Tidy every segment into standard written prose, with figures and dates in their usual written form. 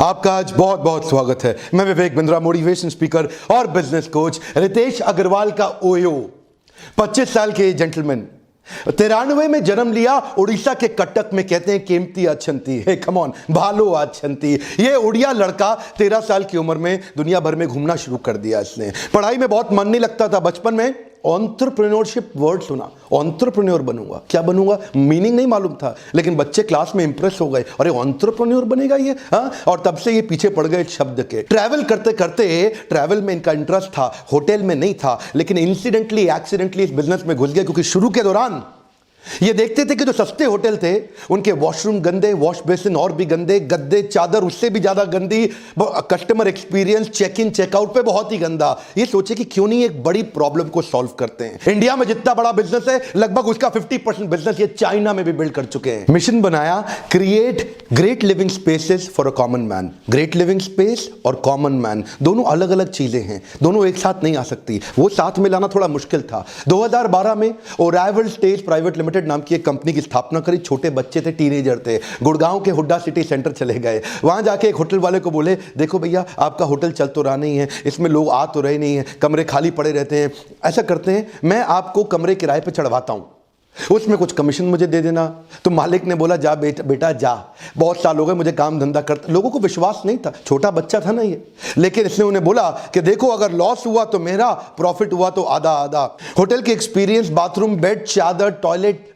आपका आज बहुत बहुत स्वागत है। मैं विवेक बिंद्रा, मोटिवेशन स्पीकर और बिजनेस कोच। रितेश अग्रवाल का ओयो 25 साल के जेंटलमैन, 93 में जन्म लिया उड़ीसा के कटक में। कहते हैं केमती अच्छंती है, कम ऑन भालो अच्छंती। ये उड़िया लड़का 13 साल की उम्र में दुनिया भर में घूमना शुरू कर दिया। इसने पढ़ाई में बहुत मन नहीं लगता था। बचपन में एंटरप्रेन्योरशिप वर्ड सुना, एंटरप्रेन्योर बनूंगा। क्या बनूंगा मीनिंग नहीं मालूम था, लेकिन बच्चे क्लास में इंप्रेस हो गए, अरे एंटरप्रेन्योर बनेगा ये, हाँ। और तब से ये पीछे पड़ गए शब्द के। ट्रैवल करते करते, ट्रैवल में इनका इंटरेस्ट था, होटल में नहीं था, लेकिन इंसिडेंटली एक्सीडेंटली इस बिजनेस में घुस गए। क्योंकि शुरू के दौरान ये देखते थे कि जो सस्ते होटल थे उनके वॉशरूम गंदे, वॉश बेसिन और भी गंदे, गद्दे चादर उससे भी ज्यादा गंदी, customer experience check in checkout पे बहुत ही गंदा। ये सोचे कि क्यों नहीं एक बड़ी प्रॉब्लम को सॉल्व करते हैं। इंडिया में जितना बड़ा बिजनेस है लगभग उसका 50% बिजनेस ये चाइना में भी बिल्ड कर चुके हैं। मिशन बनाया, create great living spaces for a common man. Great living space और कॉमन मैन दोनों अलग अलग चीजें हैं, दोनों एक साथ नहीं आ सकती। वो साथ में लाना थोड़ा मुश्किल था। 2012 में ओराइवल स्टेज प्राइवेट लिमिटेड नाम की एक कंपनी की स्थापना करी। छोटे बच्चे थे, टीनेजर थे। गुड़गांव के हुड्डा सिटी सेंटर चले गए। वहां जाके एक होटल वाले को बोले, देखो भैया आपका होटल चल तो रहा नहीं है, इसमें लोग आ तो रहे नहीं है, कमरे खाली पड़े रहते हैं। ऐसा करते हैं, मैं आपको कमरे किराए पे चढ़वाता हूं, उसमें कुछ कमीशन मुझे दे देना। तो मालिक ने बोला, जा बेटा जा, बहुत साल हो गए मुझे काम धंधा करते। लोगों को विश्वास नहीं था, छोटा बच्चा था ना ये, लेकिन इसने उन्हें बोला कि देखो अगर लॉस हुआ तो मेरा, प्रॉफिट हुआ तो आधा आधा। होटल के एक्सपीरियंस, बाथरूम, बेड, चादर,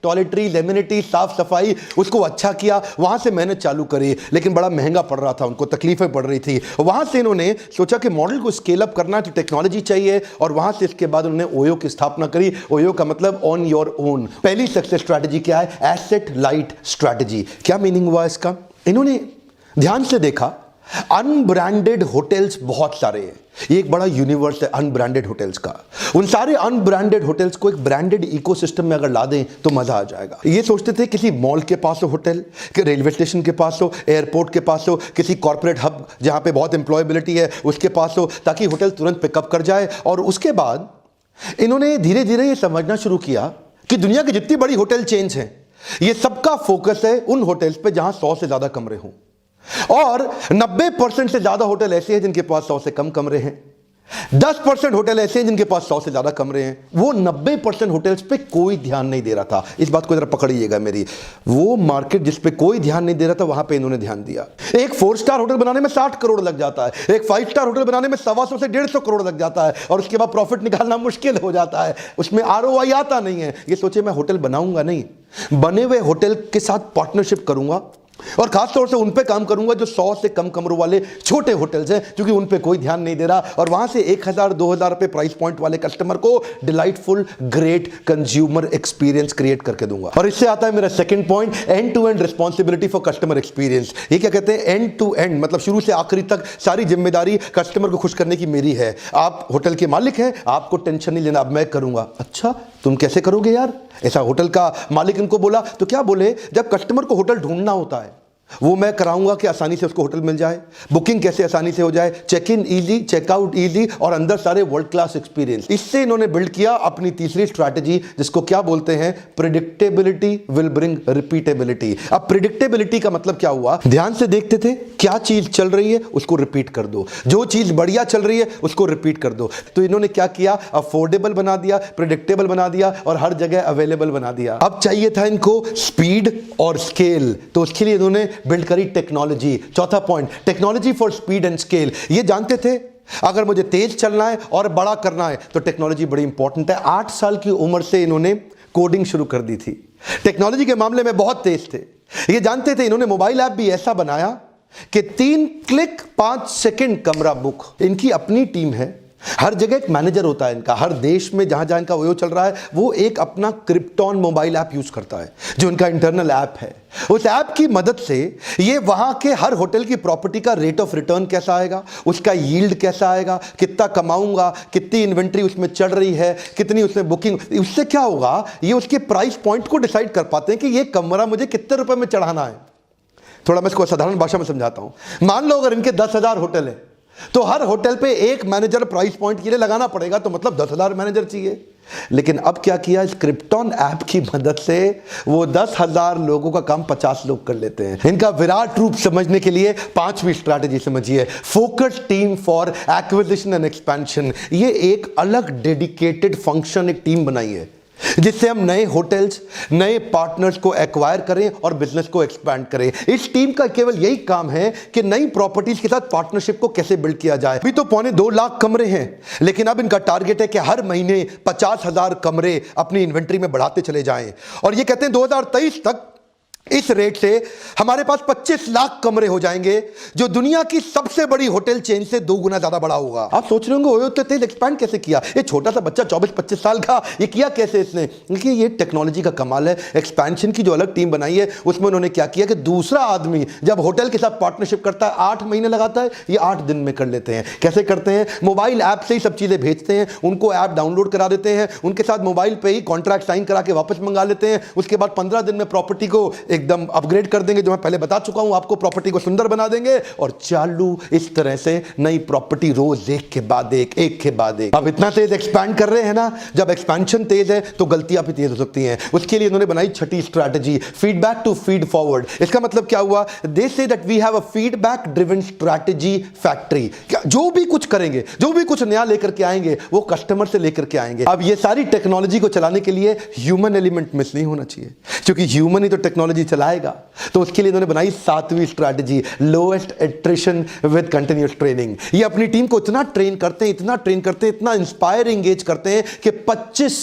टॉयलेटरीज, एमिनिटी, साफ सफाई, उसको अच्छा किया। वहां से मेहनत चालू करी, लेकिन बड़ा महंगा पड़ रहा था, उनको तकलीफें पड़ रही थी। वहां से इन्होंने सोचा कि मॉडल को स्केल अप करना है तो टेक्नोलॉजी चाहिए, और वहां से इसके बाद उन्होंने ओयो की स्थापना करी। ओयो का मतलब ऑन योर ओन। पहली सक्सेस स्ट्रैटेजी क्या है? Asset light strategy. क्या मीनिंग हुआ इसका? इन्होंने ध्यान से देखा, अनब्रांडेड होटल्स बहुत सारे हैं, ये एक बड़ा यूनिवर्स है अनब्रांडेड होटल्स का। उन सारे अनब्रांडेड होटल्स को एक ब्रांडेड इकोसिस्टम में अगर ला दें तो मजा आ जाएगा। ये सोचते थे किसी मॉल के पास हो होटल, कि रेलवे स्टेशन के पास हो, एयरपोर्ट के पास हो, किसी कॉर्पोरेट हब जहां पे बहुत एम्प्लॉयबिलिटी है उसके पास हो, ताकि होटल तुरंत पिकअप कर जाए। और उसके बाद इन्होंने धीरे धीरे ये समझना शुरू किया कि दुनिया की जितनी बड़ी होटल चेन्स हैं, ये सबका फोकस है उन होटल्स पे जहां 100 से ज्यादा कमरे हों, और 90% से ज्यादा होटल ऐसे हैं जिनके पास 100 से कम कमरे हैं। 10% होटल ऐसे हैं जिनके पास 100 से ज्यादा कमरे हैं। वो 90% होटल्स पे कोई ध्यान नहीं दे रहा था। इस बात को जरा पकड़िएगा मेरी। वो मार्केट जिस पे कोई ध्यान नहीं दे रहा था, वहां पे इन्होंने ध्यान दिया। एक 4 स्टार होटल बनाने में 60 करोड़ लग जाता है, एक 5 स्टार होटल बनाने में 125 से 150 करोड़ लग जाता है, और उसके बाद प्रॉफिट निकालना मुश्किल हो जाता है, उसमें ROI आता नहीं है। ये सोचे मैं होटल बनाऊंगा नहीं, बने हुए होटल के साथ पार्टनरशिप करूंगा, और खासतौर से उन पे काम करूंगा जो 100 से कम कमरों वाले छोटे होटल्स हैं, क्योंकि उन पे कोई ध्यान नहीं दे रहा। और वहां से 1000-2000 रुपए प्राइस पॉइंट वाले कस्टमर को delightful great consumer experience create करके दूंगा। और इससे आता है मेरा second point, end to end responsibility for customer experience. ये क्या कहते हैं? एंड टू एंड मतलब शुरू से आखिरी तक सारी जिम्मेदारी कस्टमर को खुश करने की मेरी है। आप होटल के मालिक हैं, आपको टेंशन नहीं लेना, अब मैं करूंगा। अच्छा तुम कैसे करोगे यार? ऐसा होटल का मालिक इनको बोला। तो क्या बोले, जब कस्टमर को होटल ढूंढना होता है वो मैं कराऊंगा कि आसानी से उसको होटल मिल जाए, बुकिंग कैसे आसानी से हो जाए, check in easy, checkout easy, और अंदर सारे वर्ल्ड क्लास एक्सपीरियंस। इससे इन्होंने बिल्ड किया अपनी तीसरी स्ट्रैटेजी, जिसको क्या बोलते हैं? Predictability will bring repeatability. अब प्रिडिक्टेबिलिटी का मतलब क्या हुआ? ध्यान से देखते थे, क्या चीज चल रही है उसको रिपीट कर दो, जो चीज बढ़िया चल रही है उसको रिपीट कर दो। तो इन्होंने क्या किया? अफोर्डेबल बना दिया, प्रिडिक्टेबल बना दिया, और हर जगह अवेलेबल बना दिया। अब चाहिए था इनको स्पीड और स्केल, तो उसके लिए इन्होंने बिल्ड करी टेक्नोलॉजी। चौथा point, technology for speed and scale. ये जानते थे अगर मुझे तेज चलना है और बड़ा करना है तो टेक्नोलॉजी बड़ी इंपॉर्टेंट है। 8 साल की उम्र से इन्होंने कोडिंग शुरू कर दी थी। टेक्नोलॉजी के मामले में बहुत तेज थे। ये जानते थे, इन्होंने मोबाइल ऐप भी ऐसा बनाया कि 3 क्लिक 5 सेकंड कमरा बुक। इनकी अपनी टीम है, हर जगह एक मैनेजर होता है इनका, हर देश में जहां जहां इनका ओयो चल रहा है वो एक अपना क्रिप्टॉन मोबाइल ऐप यूज करता है, जो इनका इंटरनल ऐप है। उस ऐप की मदद से ये वहां के हर होटल की प्रॉपर्टी का रेट ऑफ रिटर्न कैसा आएगा, उसका यील्ड कैसा आएगा, कितना कमाऊंगा, कितनी इन्वेंट्री उसमें चढ़ रही है, कितनी उसमें बुकिंग, उससे क्या होगा, ये उसके प्राइस पॉइंट को डिसाइड कर पाते हैं कि ये कमरा मुझे कितने रुपए में चढ़ाना है। थोड़ा मैं इसको साधारण भाषा में समझाता हूं। मान लो अगर इनके 10,000 होटल है तो हर होटल पे एक मैनेजर प्राइस पॉइंट के लिए लगाना पड़ेगा, तो मतलब 10,000 मैनेजर चाहिए। लेकिन अब क्या किया, इस क्रिप्टॉन ऐप की मदद से वो 10,000 लोगों का काम 50 लोग कर लेते हैं। इनका विराट रूप समझने के लिए 5वीं स्ट्रैटेजी समझिए, focus team for acquisition and expansion. ये एक अलग डेडिकेटेड फंक्शन, एक टीम बनाई है जिससे हम नए होटल्स, नए पार्टनर्स को एक्वायर करें और बिजनेस को एक्सपैंड करें। इस टीम का केवल यही काम है कि नई प्रॉपर्टीज के साथ पार्टनरशिप को कैसे बिल्ड किया जाए। अभी तो 2.25 लाख कमरे हैं, लेकिन अब इनका टारगेट है कि हर महीने 50,000 कमरे अपनी इन्वेंट्री में बढ़ाते चले जाएं। और ये कहते हैं 2023 तक इस रेट से हमारे पास 25 लाख कमरे हो जाएंगे, जो दुनिया की सबसे बड़ी होटल चेन से 2 गुना ज्यादा बड़ा होगा। आप सोच रहे होंगे ओयो तेल एक्सपैंड कैसे किया, ये छोटा सा बच्चा 24-25 साल का, ये किया कैसे इसने? क्योंकि ये टेक्नोलॉजी का कमाल है। एक्सपेंशन की जो अलग टीम बनाई है उसमें उन्होंने क्या किया कि दूसरा आदमी जब होटल के साथ पार्टनरशिप करता है 8 महीने लगाता है, ये 8 दिन में कर लेते हैं। कैसे करते हैं? मोबाइल ऐप से ही सब चीजें भेजते हैं, उनको ऐप डाउनलोड करा देते हैं, उनके साथ मोबाइल पे ही कॉन्ट्रैक्ट साइन करा के वापस मंगा लेते हैं। उसके बाद 15 दिन में प्रॉपर्टी को एकदम अपग्रेड कर देंगे, जो मैं पहले बता चुका हूं आपको, प्रॉपर्टी को सुंदर बना देंगे और चालू इस तरह से नई प्रॉपर्टी रोज एक के बाद एक के बाद एक। अब इतना तेज एक्सपैंड कर रहे हैं ना, जब एक्सपेंशन तेज है तो गलतियां भी तेज हो सकती हैं। उसके लिए उन्होंने बनाई 6ठी strategy, feedback to feed forward. इसका मतलब क्या हुआ? They say that we have a feedback driven strategy factory. जो भी कुछ करेंगे, जो भी कुछ नया लेकर के आएंगे, वो कस्टमर से लेकर के आएंगे। अब ये सारी टेक्नोलॉजी को चलाने के लिए ह्यूमन एलिमेंट मिस नहीं होना चाहिए, क्योंकि ह्यूमन ही तो टेक्नोलॉजी चलाएगा। तो उसके लिए इन्होंने बनाई 7वीं strategy, lowest attrition with continuous training. ये अपनी टीम को इतना ट्रेन करते हैं, इतना ट्रेन करते हैं, इतना इंस्पायर एंगेज करते हैं कि 25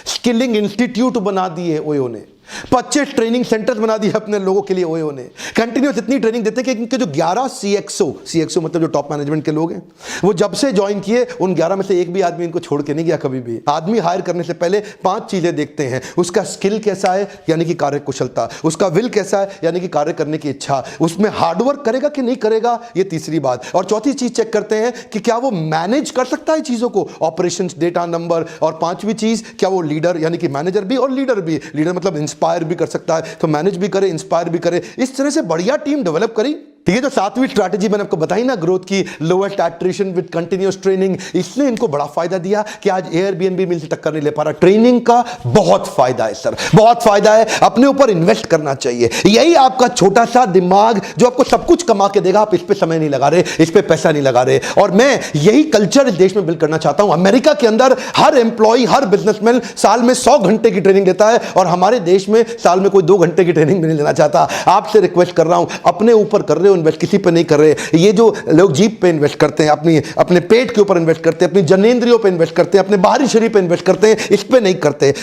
स्किलिंग इंस्टीट्यूट बना दिए ओयो ने, 25 ट्रेनिंग सेंटर्स बना दिए अपने लोगों के लिए ओयो ने। कंटिन्यूस इतनी ट्रेनिंग देते हैं कि इनके जो 11 सीएक्सओ मतलब जो टॉप मैनेजमेंट के लोग हैं, वो जब से ज्वाइन किए उन 11 में से एक भी आदमी इनको छोड़ के नहीं गया कभी भी। आदमी हायर करने से पहले 5 चीजें देखते हैं, उसका स्किल कैसा है यानी कि कार्य कुशलता, उसका विल कैसा है यानी कि कार्य करने की इच्छा, उसमें हार्डवर्क करेगा कि नहीं करेगा, ये तीसरी बात, और चौथी चीज चेक करते हैं कि क्या वो मैनेज कर सकता है चीजों को, ऑपरेशंस, डेटा, नंबर, और 5वीं चीज क्या वो लीडर यानी कि मैनेजर भी और लीडर भी। लीडर मतलब इंस्पायर भी कर सकता है, तो मैनेज भी करे, इंस्पायर भी करे। इस तरह से बढ़िया टीम डेवलप करी। ठीक है, जो 7वीं स्ट्रैटेजी मैंने आपको बताई ना, ग्रोथ की, lowest attrition with continuous training, इसने इनको बड़ा फायदा दिया कि आज एयरबीएनबी मिल से टक्कर नहीं ले पा रहा। ट्रेनिंग का बहुत फायदा है सर, बहुत फायदा है। अपने ऊपर इन्वेस्ट करना चाहिए। यही आपका छोटा सा दिमाग जो आपको सब कुछ कमा के देगा, आप इस पे समय नहीं लगा रहे, इस पे पैसा नहीं लगा रहे। और मैं यही कल्चर इस देश में बिल्ड करना चाहता हूं। अमेरिका के अंदर हर एम्प्लॉय, हर बिजनेसमैन साल में 100 घंटे की ट्रेनिंग देता है, और हमारे देश में साल में कोई 2 घंटे की ट्रेनिंग भी नहीं लेना चाहता। आपसे रिक्वेस्ट कर रहा हूं, अपने ऊपर कर रहे हो इन्वेस्ट, किसी पे नहीं कर रहे। ये जो लोग जीप पे इन्वेस्ट करते हैं, अपने पेट के ऊपर इन्वेस्ट करते हैं, अपनी जनेंद्रियों पे इन्वेस्ट करते हैं, अपने बाहरी शरीर पे इन्वेस्ट करते हैं, इस पे नहीं करते।